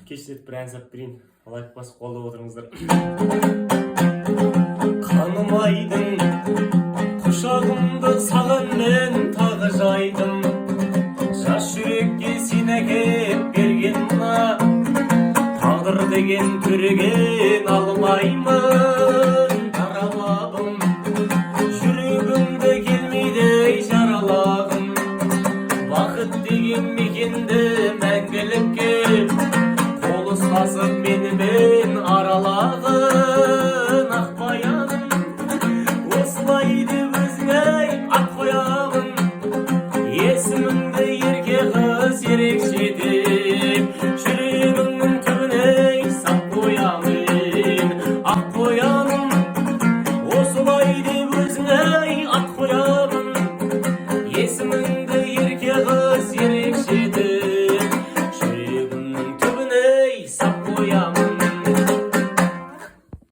Кешірет бір ән сап берейін. Лайк басып қолдап отырыңыздар. Қаным айдың құшағымды саған мен тағы жайдым. Жас жүрекке сен әкеп берген мына тағдыр деген түреген алмаймын.